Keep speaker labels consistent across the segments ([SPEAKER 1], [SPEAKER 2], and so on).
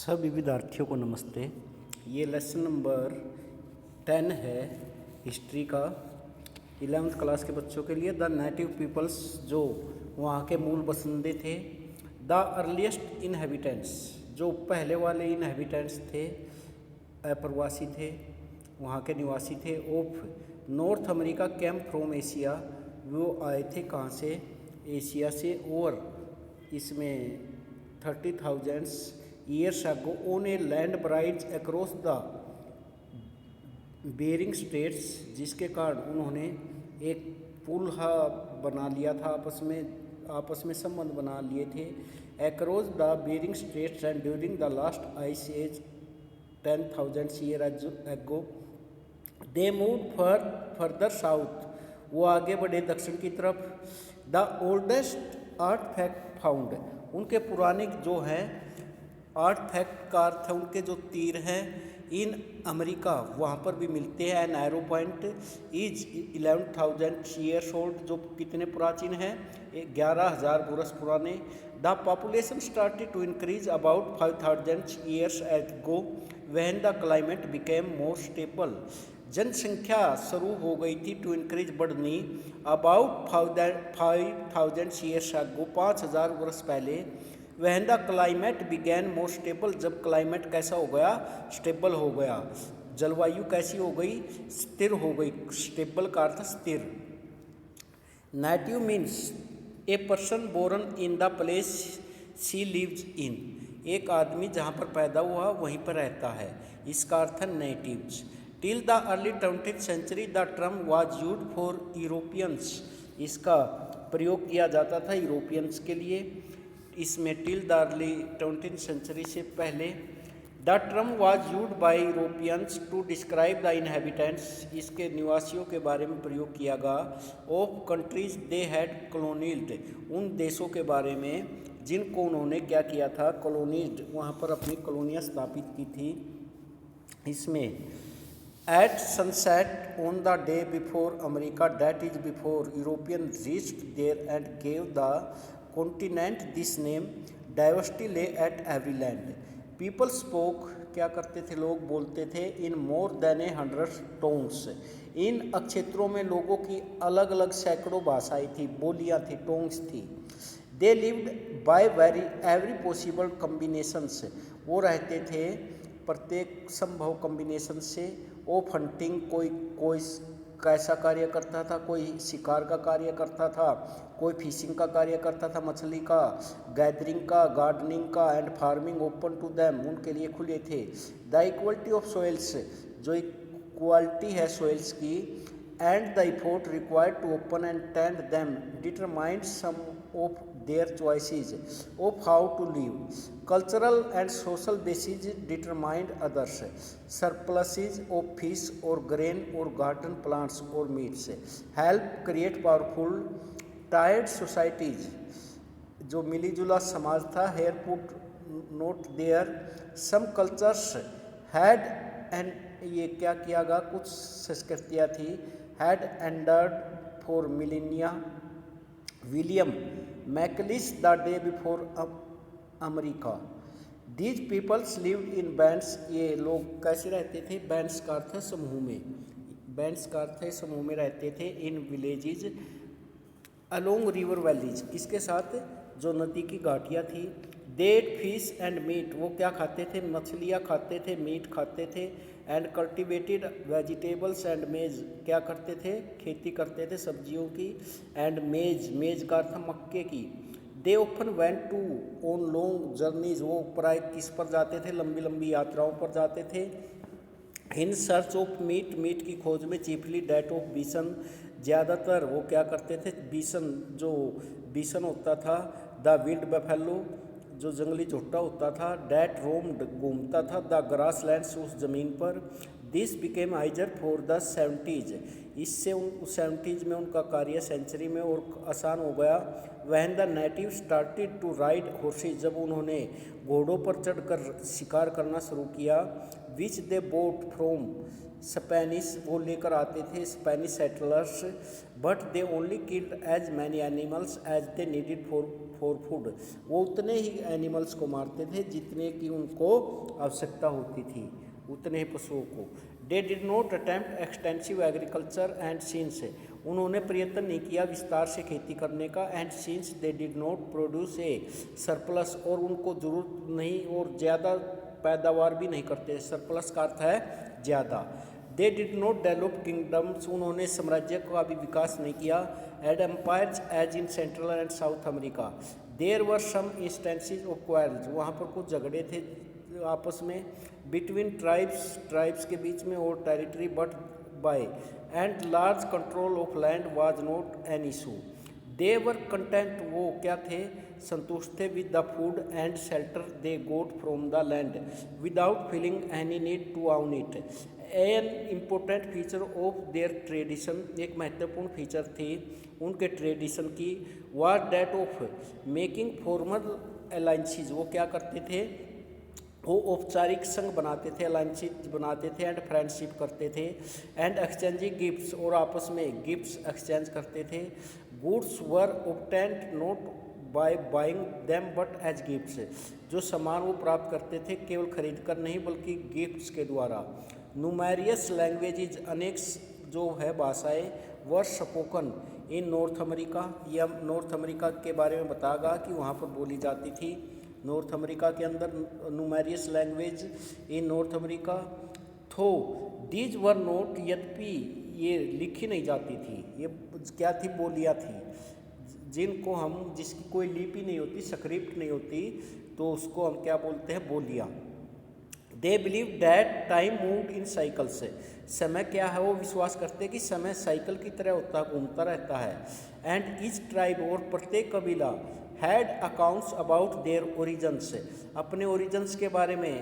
[SPEAKER 1] सभी विद्यार्थियों को नमस्ते। ये लेसन नंबर 10 है हिस्ट्री का 11th क्लास के बच्चों के लिए। द नेटिव पीपल्स, जो वहाँ के मूल बसिंदे थे। द अर्लीस्ट इनहेबिटेंट्स, जो पहले वाले इनहेबिटेंट्स थे, प्रवासी थे, वहाँ के निवासी थे। Of North America came from Asia, वो आए थे कहाँ से? एशिया से। और इसमें 30,000 years ago on a land bridge across the Bering Straits, जिसके कारण उन्होंने एक पुल बना लिया था, आपस में संबंध बना लिए थे। Across the Bering Straits and during the last ice age 10,000 years ago they move further south, वो आगे बढ़े दक्षिण की तरफ। द ओल्डेस्ट आर्टिफैक्ट फाउंड, उनके पुराने जो हैं आर्टिफैक्ट का अर्थ है उनके जो तीर हैं इन अमेरिका, वहाँ पर भी मिलते हैं। An arrow point is 11,000 years old, जो कितने प्राचीन हैं? 11,000 बरस पुराने। The population started to increase about 5,000 years ago when the climate became more stable, जनसंख्या शुरू हो गई थी टू इंक्रीज, बढ़नी, अबाउट 5,000 years ago 5,000 वर्ष पहले। When the climate began more stable, जब क्लाइमेट कैसा हो गया? स्टेबल हो गया। जलवायु कैसी हो गई? स्थिर हो गई। स्टेबल का अर्थ स्थिर। Native means a person born in the place she lives in, एक आदमी जहाँ पर पैदा हुआ वहीं पर रहता है, इसका अर्थ है natives. Till the early 20th century the term was used for Europeans, इसका प्रयोग किया जाता था यूरोपियंस के लिए। इसमें till the early 20th century से पहले। The term was used by Europeans to describe the inhabitants, इसके निवासियों के बारे में प्रयोग किया गया। Of countries they had colonised, उन देशों के बारे में जिनको उन्होंने क्या किया था? कॉलोनीज्ड, वहाँ पर अपनी कॉलोनियाँ स्थापित की थी। इसमें at sunset on the day before America, that is before European reached there and gave the continent this name, diversity lay at every land. People spoke, क्या करते थे? लोग बोलते थे। इन मोर देन 100 टोंग्स, इन क्षेत्रों में लोगों की अलग अलग सैकड़ों भाषाएं थी, बोलियां थी, टोंग्स थी। They lived bye every possible combinations, वो रहते थे प्रत्येक संभव कम्बिनेशन से। ऑफ हंटिंग, कोई कैसा कार्य करता था? कोई शिकार का कार्य करता था, कोई फिशिंग का कार्य करता था, मछली का, गैदरिंग का, गार्डनिंग का, and farming open to them, उनके लिए खुले थे। द इक्वलिटी ऑफ सोइल्स, जो इक्वालिटी है सोइल्स की, and the effort required to open and tend them determined some of their choices of how to live. Cultural and social basis determined others, surpluses of fish और grain और garden plants और meats help create powerful tiered societies, जो मिली जुला समाज था। Here put note there some cultures had and, ये क्या किया गया? कुछ संस्कृतियाँ थी, had endured for millennia. William McLeish the day before America, these peoples lived in bands, ये लोग कैसे रहते थे? बैंड्स का अर्थ है समूह में, बैंड्स का अर्थ है समूह में रहते थे। इन विलेजेज अलोंग रिवर वैलीज, किसके साथ? जो नदी की घाटियाँ थी। डेट फिश एंड मीट, वो क्या खाते थे? मछलियाँ खाते थे, मीट खाते थे। एंड कल्टिवेटेड वेजिटेबल्स एंड मेज, क्या करते थे? खेती करते थे सब्जियों की। एंड मेज, मेज का अर्थ मक्के की। They open went to on long journeys, वो प्राय किस पर जाते थे? लंबी लंबी यात्राओं पर जाते थे। In search of meat, meat की खोज में। चीफली डेट ऑफ बीसन, ज़्यादातर वो क्या करते थे? बीसन, जो बीसन होता था। द विल्ड बफेलो, जो जंगली झुट्टा होता था। डैट रोम्ड, घूमता था। द ग्रास लैंड्स, उस ज़मीन पर। This became आइजर for the 70s, इससे उन 70s में उनका कार्य सेंचुरी में और आसान हो गया। When the native started to ride horses, जब उन्होंने घोड़ों पर चढ़कर शिकार करना शुरू किया। Which they bought from Spanish, वो लेकर आते थे Spanish settlers. But they only killed as many animals as they needed for for food, वो उतने ही एनिमल्स को मारते थे जितने की उनको आवश्यकता होती थी, उतने ही पशुओं को। दे did not attempt extensive agriculture and since, उन्होंने प्रयत्न नहीं किया विस्तार से खेती करने का। And since they did not produce a surplus, और उनको जरूरत नहीं और ज़्यादा पैदावार भी नहीं करते। सरप्लस का अर्थ है ज़्यादा। They did not develop kingdoms, उन्होंने साम्राज्य का भी विकास नहीं किया। And empires as in Central and South America. There were some instances of quarrels, वहाँ पर कुछ झगड़े थे आपस में, बिटवीन ट्राइब्स के बीच में, और territory but by and large control of land was not an issue. They were content, वो क्या थे, संतुष्ट थे, with the food and shelter they got from the land without feeling any need to own it. An important feature of their tradition, एक महत्वपूर्ण feature थी उनके tradition की, was that of making formal alliances, वो क्या करते थे, वो औपचारिक संघ बनाते थे, अलायंसेज बनाते थे, एंड फ्रेंडशिप करते थे, एंड एक्सचेंजिंग गिफ्ट्स, और आपस में गिफ्ट्स एक्सचेंज करते थे। Goods were obtained not by buying them but as gifts, जो सामान वो प्राप्त करते थे केवल खरीद कर नहीं बल्कि गिफ्ट्स के द्वारा। न्यूमेरियस लैंग्वेजेज, अनेक जो है भाषाएं, वर स्पोकन इन नॉर्थ अमेरिका, या नॉर्थ अमेरिका के बारे में बताएगा कि वहाँ पर बोली जाती थी। नॉर्थ अमेरिका के अंदर numerous language in north America, थो दीज वर नोट, यद्यपि ये लिखी नहीं जाती थी, ये क्या थी, बोलियाँ थी, जिनको हम, जिसकी कोई लिपि नहीं होती, स्क्रिप्ट नहीं होती, तो उसको हम क्या बोलते हैं, बोलियाँ। They believe that time move in cycles, समय क्या है, वो विश्वास करते हैं कि समय साइकिल की तरह होता है, घूमता रहता है। एंड ईच ट्राइब, और प्रत्येक कबीला, had accounts about their Origins, अपने ओरिजन्स के बारे में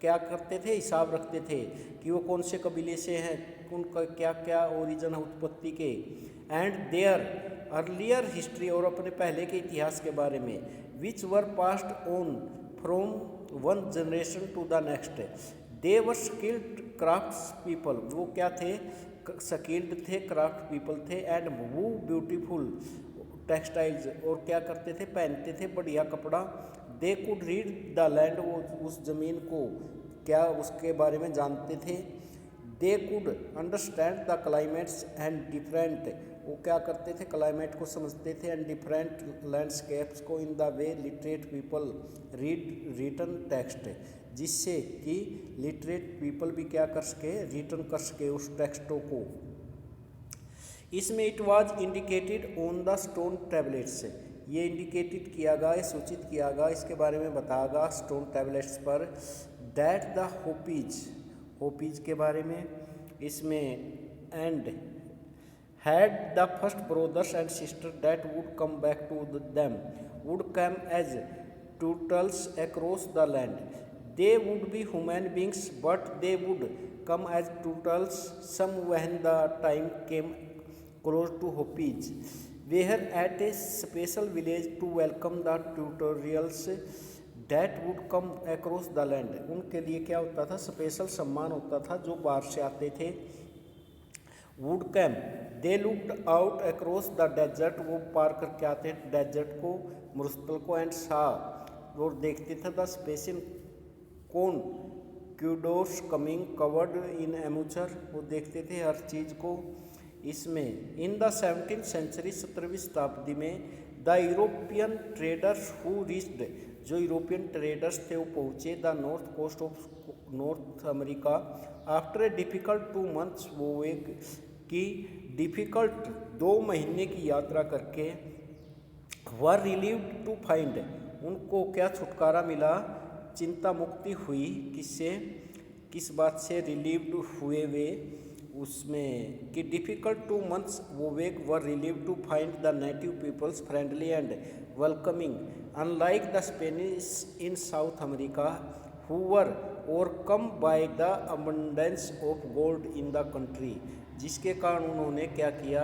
[SPEAKER 1] क्या करते थे, हिसाब रखते थे कि वो कौन से कबीले से हैं, उनका क्या क्या ओरिजन है उत्पत्ति के। एंड देयर अर्लियर हिस्ट्री, और अपने पहले के इतिहास के बारे में, which were passed on from one generation to the next. They were skilled crafts people, वो क्या थे, स्किल्ड थे, क्राफ्ट पीपल थे। एंड वो ब्यूटीफुल टेक्सटाइल्स, और क्या करते थे, पहनते थे बढ़िया कपड़ा। They could read the land, वो उस ज़मीन को क्या उसके बारे में जानते थे। They could understand the climates and different, वो क्या करते थे, क्लाइमेट को समझते थे, एंड डिफरेंट लैंडस्केप्स को, in the way literate people read written text, जिससे कि लिटरेट पीपल भी क्या कर सके, रिटर्न कर सके उस टेक्स्टों को। इसमें it was indicated on the stone tablets, ये इंडिकेटेड किया गया, सूचित किया गया, इसके बारे में बताया गया स्टोन टैबलेट्स पर। दैट द होपीज के बारे में इसमें, and had the first brothers and sister that would come back to them would come as turtles across the land. They would be human beings but they would come as turtles some when the time came close to Hopis, were at a special village to welcome the tutorials that would come across the land। उनके लिए क्या होता था, special सम्मान होता था जो बाहर से आते थे। would come, they looked out across the desert, वो पार करके आते डेजर्ट को, मरुस्थल को, एंड saw, और देखते थे द स्पेशल कौन, क्यूडोस कमिंग कवर्ड इन एमूचर, वो देखते थे हर चीज़ को। इसमें इन द 17th सेंचुरी, 17वीं शताब्दी में, the European traders who reached, जो यूरोपियन ट्रेडर्स थे वो पहुँचे the north coast of North America after a difficult 2 months, वो एक की डिफ़िकल्ट 2 महीने की यात्रा करके, वर रिलीव्ड टू फाइंड, उनको क्या छुटकारा मिला, चिंता मुक्ति हुई, किससे, किस बात से, रिलीव्ड हुए वे, उसमें कि डिफ़िकल्ट 2 months, वो wake were relieve to find the native peoples friendly and welcoming unlike the Spanish in South America who were overcome by the abundance of gold in the country, जिसके कारण उन्होंने क्या किया,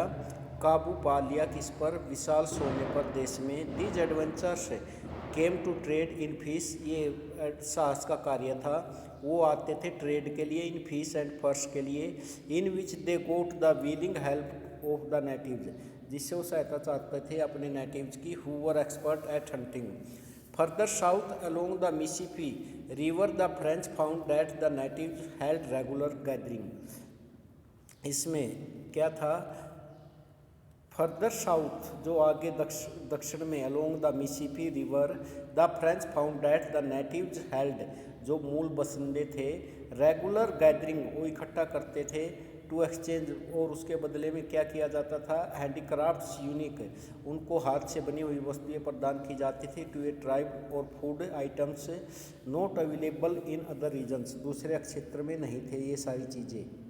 [SPEAKER 1] काबू पा लिया किस पर, विशाल सोने पर देश में। These adventures came to trade in fish, ये साहस का कार्य था, वो आते थे ट्रेड के लिए, इन फिश एंड फर्स के लिए। In which they got the willing help of the natives, जिससे वो सहायता चाहते थे अपने नेटिव्स की, who were expert at hunting. Further south along the Mississippi river the French found that the natives held regular gathering. इसमें क्या था, फर्दर साउथ जो आगे दक्षिण में along the Mississippi river the French found that the natives held, जो मूल बसिंदे थे, रेगुलर गैदरिंग वो इकट्ठा करते थे, टू एक्सचेंज और उसके बदले में क्या किया जाता था, हैंडीक्राफ्ट्स यूनिक, उनको हाथ से बनी हुई वस्तुएं प्रदान की जाती थी, टू ए ट्राइब और food items not available in other regions, दूसरे क्षेत्र में नहीं थे ये सारी चीज़ें।